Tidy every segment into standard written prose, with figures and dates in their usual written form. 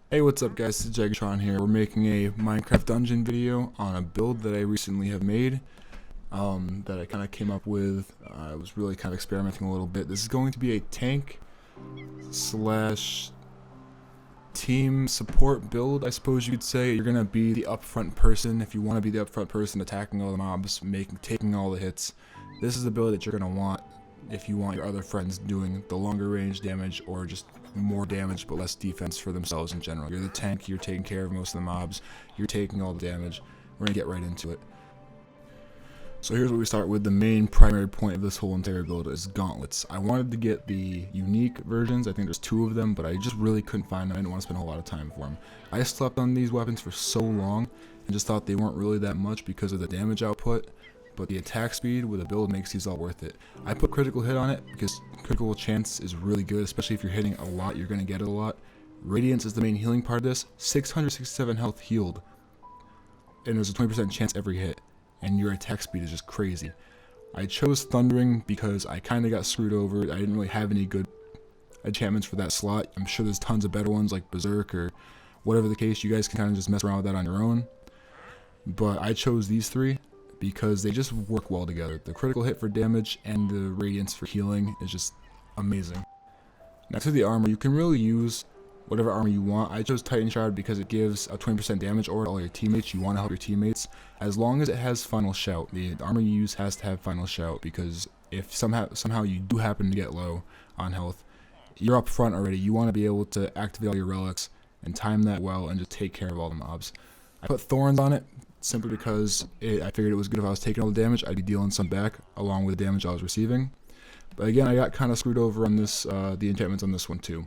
Hey, what's up guys, TheJeggatron here. We're making a Minecraft Dungeon video on a build that I recently have made, that I kind of came up with. I was really kind of experimenting a little bit. This is going to be a tank slash team support build, I suppose you could say. You're going to be the upfront person, if you want to be the upfront person attacking all the mobs, taking all the hits. This is the build that you're going to want if you want your other friends doing the longer range damage or just more damage but less defense for themselves in general. You're the tank, you're taking care of most of the mobs, you're taking all the damage. We're going to get right into it. So here's what we start with. The main primary point of this whole entire build is gauntlets. I wanted to get the unique versions. I think there's 2 of them, but I just really couldn't find them. I didn't want to spend a whole lot of time for them. I slept on these weapons for so long and just thought they weren't really that much because of the damage output, but the attack speed with a build makes these all worth it. I put critical hit on it because critical chance is really good, especially if you're hitting a lot, you're going to get it a lot. Radiance is the main healing part of this. 667 health healed, and there's a 20% chance every hit, and your attack speed is just crazy. I chose Thundering because I kind of got screwed over. I didn't really have any good enchantments for that slot. I'm sure there's tons of better ones like Berserk or whatever the case. You guys can kind of just mess around with that on your own. But I chose these 3 because they just work well together. The critical hit for damage and the radiance for healing is just amazing. Next to the armor, you can really use whatever armor you want. I chose Titan Shroud because it gives a 20% damage over to all your teammates. You want to help your teammates as long as it has Final Shout. The armor you use has to have Final Shout, because if somehow you do happen to get low on health, you're up front already. You want to be able to activate all your relics and time that well and just take care of all the mobs. I put Thorns on it simply because I figured it was good if I was taking all the damage, I'd be dealing some back along with the damage I was receiving. But again, I got kind of screwed over on this, the enchantments on this one too.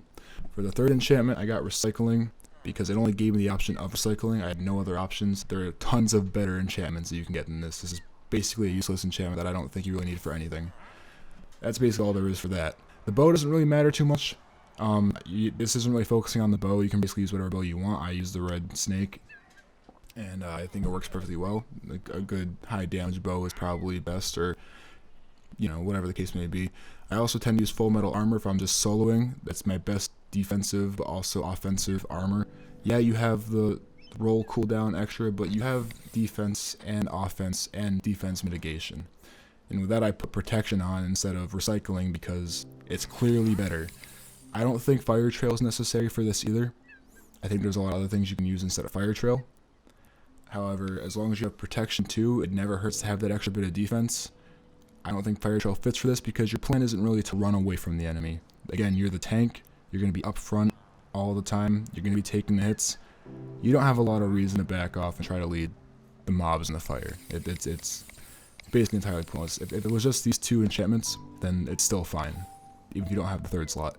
For the 3rd enchantment, I got Recycling because it only gave me the option of Recycling. I had no other options. There are tons of better enchantments that you can get than this. This is basically a useless enchantment that I don't think you really need for anything. That's basically all there is for that. The bow doesn't really matter too much. This isn't really focusing on the bow. You can basically use whatever bow you want. I use the red snake, and I think it works perfectly well. A good high damage bow is probably best, or whatever the case may be. I also tend to use full metal armor if I'm just soloing. That's my best defensive but also offensive armor. Yeah, you have the roll cooldown extra, but you have defense and offense and defense mitigation. And with that, I put protection on instead of recycling because it's clearly better. I don't think fire trail is necessary for this either. I think there's a lot of other things you can use instead of fire trail. However, as long as you have protection too, it never hurts to have that extra bit of defense. I don't think fire trail fits for this because your plan isn't really to run away from the enemy. Again, you're the tank. You're going to be up front all the time. You're going to be taking the hits. You don't have a lot of reason to back off and try to lead the mobs in the fire. It's basically entirely pointless. If it was just these 2 enchantments, then it's still fine, even if you don't have the 3rd slot.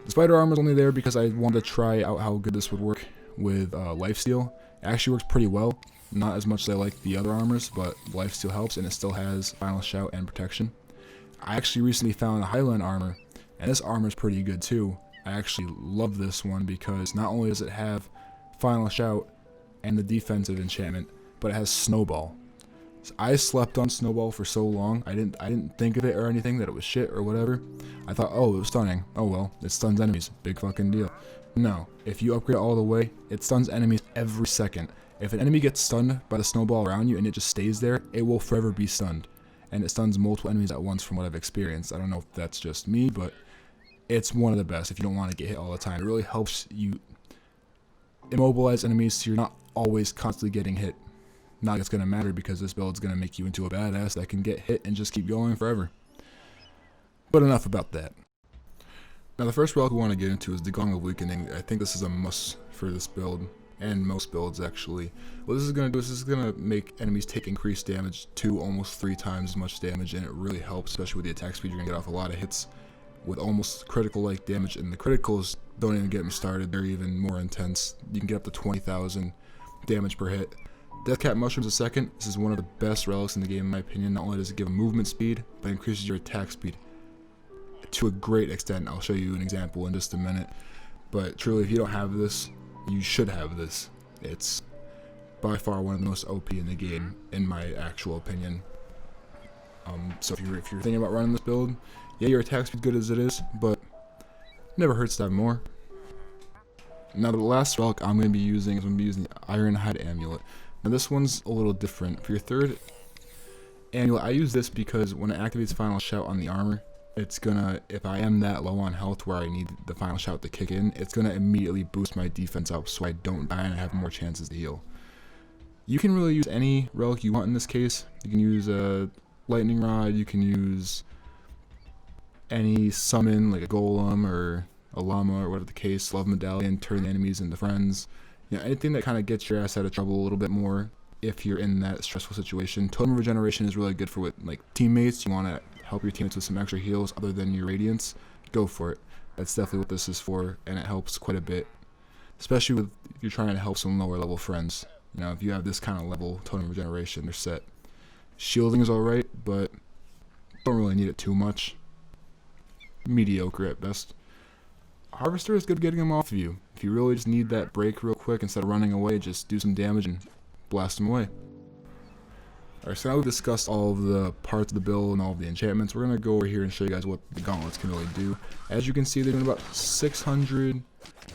The spider armor is only there because I wanted to try out how good this would work with lifesteal. It actually works pretty well. Not as much as I like the other armors, but lifesteal helps, and it still has Final Shout and protection. I actually recently found a Highland Armor, and this armor is pretty good too. I actually love this one because not only does it have Final Shout and the defensive enchantment, but it has Snowball. So I slept on Snowball for so long. I didn't think of it or anything, that it was shit or whatever. I thought, oh, it was stunning. Oh well, it stuns enemies. Big fucking deal. No, if you upgrade all the way, it stuns enemies every second. If an enemy gets stunned by the snowball around you and it just stays there, it will forever be stunned. And it stuns multiple enemies at once from what I've experienced. I don't know if that's just me, but it's one of the best if you don't want to get hit all the time. It really helps you immobilize enemies so you're not always constantly getting hit. Not that it's going to matter because this build is going to make you into a badass that can get hit and just keep going forever. But enough about that. Now the first relic we want to get into is the Gong Of Weakening. I think this is a must for this build, and most builds actually. What this is going to do is this is going to make enemies take increased damage to almost 3 times as much damage, and it really helps, especially with the attack speed. You're going to get off a lot of hits with almost critical-like damage, and the criticals don't even get me started. They're even more intense. You can get up to 20,000 damage per hit. Deathcap Mushrooms a second. This is one of the best relics in the game in my opinion. Not only does it give a movement speed, but it increases your attack speed to a great extent. I'll show you an example in just a minute. But truly, if you don't have this, you should have this. It's by far one of the most OP in the game, in my actual opinion. So if you're thinking about running this build, yeah, your attack speed good as it is, but never hurts to have more. Now the last relic I'm going to be using is the Ironhide Amulet. Now this one's a little different. For your third amulet, I use this because when it activates Final Shout on the armor, it's gonna, if I am that low on health where I need the Final Shout to kick in, it's gonna immediately boost my defense up so I don't die and I have more chances to heal. You can really use any relic you want in this case. You can use a lightning rod, you can use any summon like a golem or a llama or whatever the case, love medallion, turn the enemies into friends. You know, anything that kind of gets your ass out of trouble a little bit more if you're in that stressful situation. Totem regeneration is really good for with like teammates. You want to help your teammates with some extra heals other than your Radiance. Go for it. That's definitely what this is for, and it helps quite a bit, especially with if you're trying to help some lower level friends. You know, if you have this kind of level, totem regeneration, they're set. Shielding is alright, but don't really need it too much. Mediocre at best. Harvester is good getting them off of you. If you really just need that break real quick, instead of running away, just do some damage and blast them away. Alright, so now we've discussed all of the parts of the build and all of the enchantments. We're going to go over here and show you guys what the gauntlets can really do. As you can see, they're doing about 600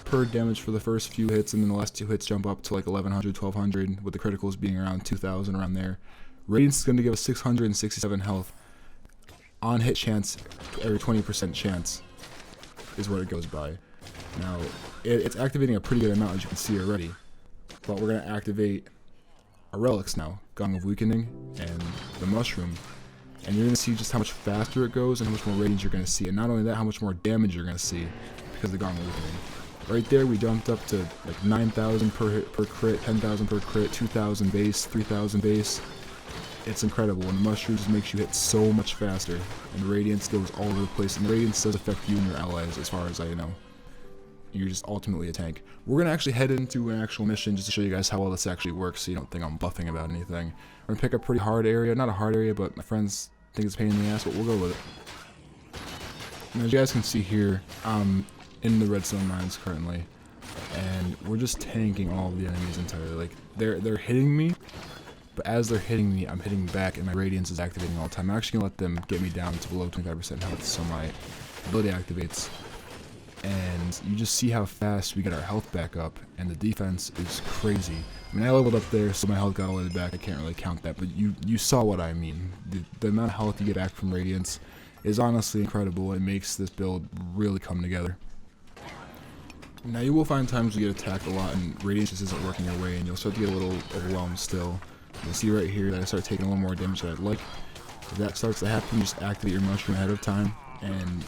per damage for the first few hits, and then the last 2 hits jump up to like 1100, 1200, with the criticals being around 2000, around there. Radiance is going to give us 667 health on hit chance, every 20% chance is what it goes by. Now, it's activating a pretty good amount, as you can see already, but we're going to activate our relics now, Gong of Weakening and the mushroom, and you're going to see just how much faster it goes and how much more radiance you're going to see, and not only that, how much more damage you're going to see because of the Gong of Weakening. Right there, we jumped up to like 9,000 per hit per crit, 10,000 per crit, 2,000 base, 3,000 base. It's incredible, and the mushroom just makes you hit so much faster, and the Radiance goes all over the place, and the Radiance does affect you and your allies as far as I know. You're just ultimately a tank. We're going to actually head into an actual mission just to show you guys how well this actually works, so you don't think I'm bluffing about anything. We're going to pick a pretty hard area, not a hard area, but my friends think it's a pain in the ass, but we'll go with it. And as you guys can see here, I'm in the redstone mines currently, and we're just tanking all of the enemies entirely. Like, they're hitting me, but as they're hitting me, I'm hitting back, and my Radiance is activating all the time. I'm actually going to let them get me down to below 25% health, so my ability activates. And you just see how fast we get our health back up, and the defense is crazy. I mean, I leveled up there, so my health got all the way back. I can't really count that, but you saw what I mean. The amount of health you get back from Radiance is honestly incredible. It makes this build really come together. Now, you will find times you get attacked a lot, and Radiance just isn't working your way, and you'll start to get a little overwhelmed still. You'll see right here that I start taking a little more damage than I'd like. If that starts to happen, you just activate your mushroom ahead of time, and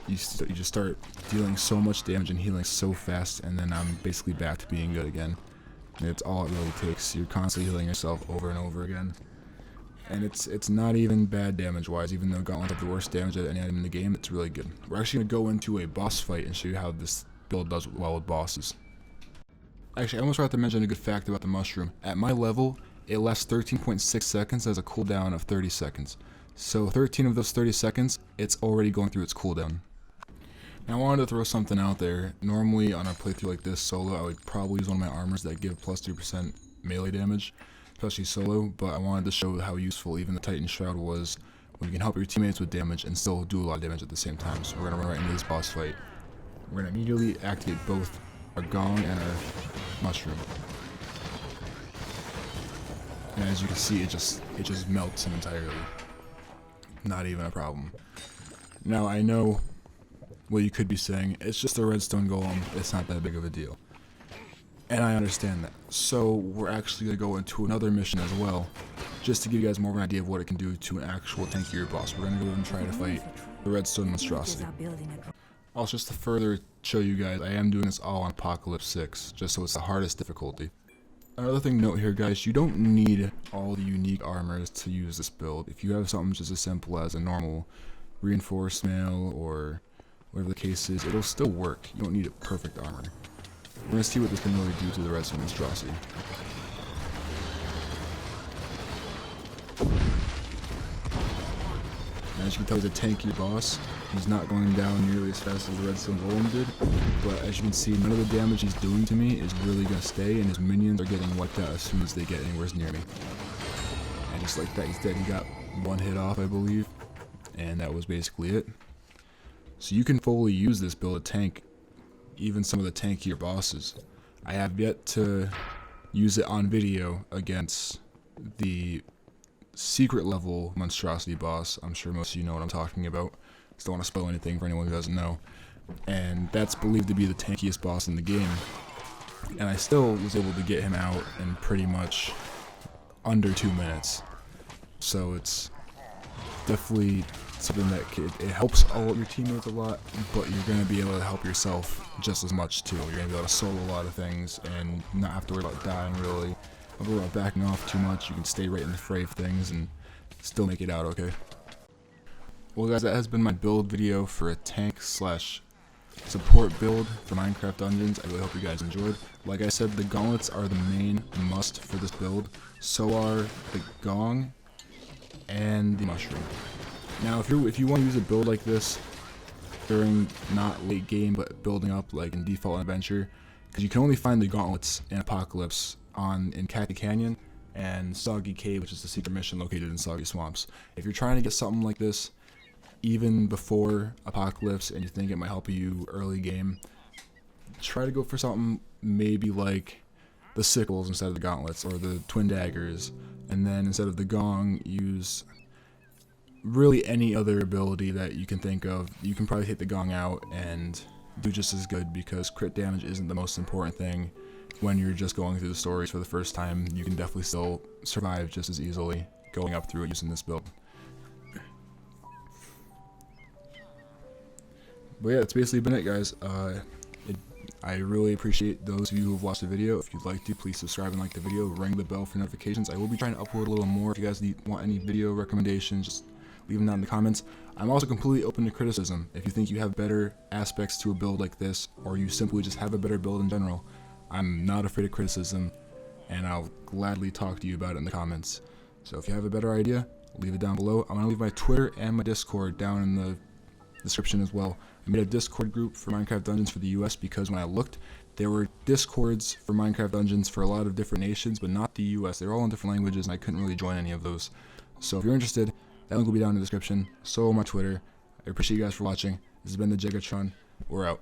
you just start dealing so much damage and healing so fast, and then I'm basically back to being good again. And it's all it really takes. You're constantly healing yourself over and over again. And it's not even bad damage-wise, even though Gauntlets have the worst damage at any item in the game, it's really good. We're actually going to go into a boss fight and show you how this build does well with bosses. Actually, I almost forgot to mention a good fact about the mushroom. At my level, it lasts 13.6 seconds, has a cooldown of 30 seconds. So 13 of those 30 seconds, it's already going through its cooldown. Now, I wanted to throw something out there. Normally, on a playthrough like this solo, I would probably use one of my armors that give plus 3% melee damage, especially solo, but I wanted to show how useful even the Titan Shroud was when you can help your teammates with damage and still do a lot of damage at the same time. So we're going to run right into this boss fight. We're going to immediately activate both our Gong and our Mushroom. And as you can see, it just melts him entirely. Not even a problem. Now, I know what you could be saying. It's just a redstone golem. It's not that big of a deal. And I understand that. So we're actually going to go into another mission as well, just to give you guys more of an idea of what it can do to an actual tankier boss. We're going to go and try to fight the redstone monstrosity. Also, just to further show you guys, I am doing this all on Apocalypse 6, just so it's the hardest difficulty. Another thing to note here, guys, you don't need all the unique armors to use this build. If you have something just as simple as a normal reinforced mail or whatever the case is, it'll still work. You don't need a perfect armor. We're going to see what this can really do to the redstone monstrosity. As you can tell, he's a tankier boss. He's not going down nearly as fast as the redstone golem did, but as you can see, none of the damage he's doing to me is really going to stay, and his minions are getting wiped out as soon as they get anywhere near me. And just like that, he's dead. He got one hit off, I believe, and that was basically it. So you can fully use this build a tank even some of the tankier bosses. I have yet to use it on video against the secret level monstrosity boss. I'm sure most of you know what I'm talking about. Just don't want to spoil anything for anyone who doesn't know. And that's believed to be the tankiest boss in the game. And I still was able to get him out in pretty much under 2 minutes. So it's definitely something that it helps all of your teammates a lot, but you're going to be able to help yourself just as much too. You're going to be able to solo a lot of things and not have to worry about dying really. Don't worry about backing off too much. You can stay right in the fray of things and still make it out okay. Well guys, that has been my build video for a tank slash support build for Minecraft Dungeons. I really hope you guys enjoyed. Like I said, the gauntlets are the main must for this build. So are the gong and the mushroom. Now if you want to use a build like this during not late game but building up like in default adventure, because you can only find the gauntlets in Apocalypse in Khaki Canyon and Soggy Cave, which is the secret mission located in Soggy Swamps. If you're trying to get something like this even before Apocalypse and you think it might help you early game, try to go for something maybe like the sickles instead of the gauntlets, or the twin daggers, and then instead of the gong, use really any other ability that you can think of. You can probably hit the gong out and do just as good, because crit damage isn't the most important thing when you're just going through the stories for the first time. You can definitely still survive just as easily going up through it using this build. But yeah, that's basically been it, guys. I really appreciate those of you who have watched the video. If you'd like to, please subscribe and like the video, ring the bell for notifications. I will be trying to upload a little more. If you guys want any video recommendations, just leave them down in the comments. I'm also completely open to criticism. If you think you have better aspects to a build like this, or you simply just have a better build in general, I'm not afraid of criticism, and I'll gladly talk to you about it in the comments. So if you have a better idea, leave it down below. I'm going to leave my Twitter and my Discord down in the description as well. I made a Discord group for Minecraft Dungeons for the US because when I looked, there were Discords for Minecraft Dungeons for a lot of different nations, but not the US. They're all in different languages, and I couldn't really join any of those. So if you're interested, that link will be down in the description. So will my Twitter. I appreciate you guys for watching. This has been TheJeggatron. We're out.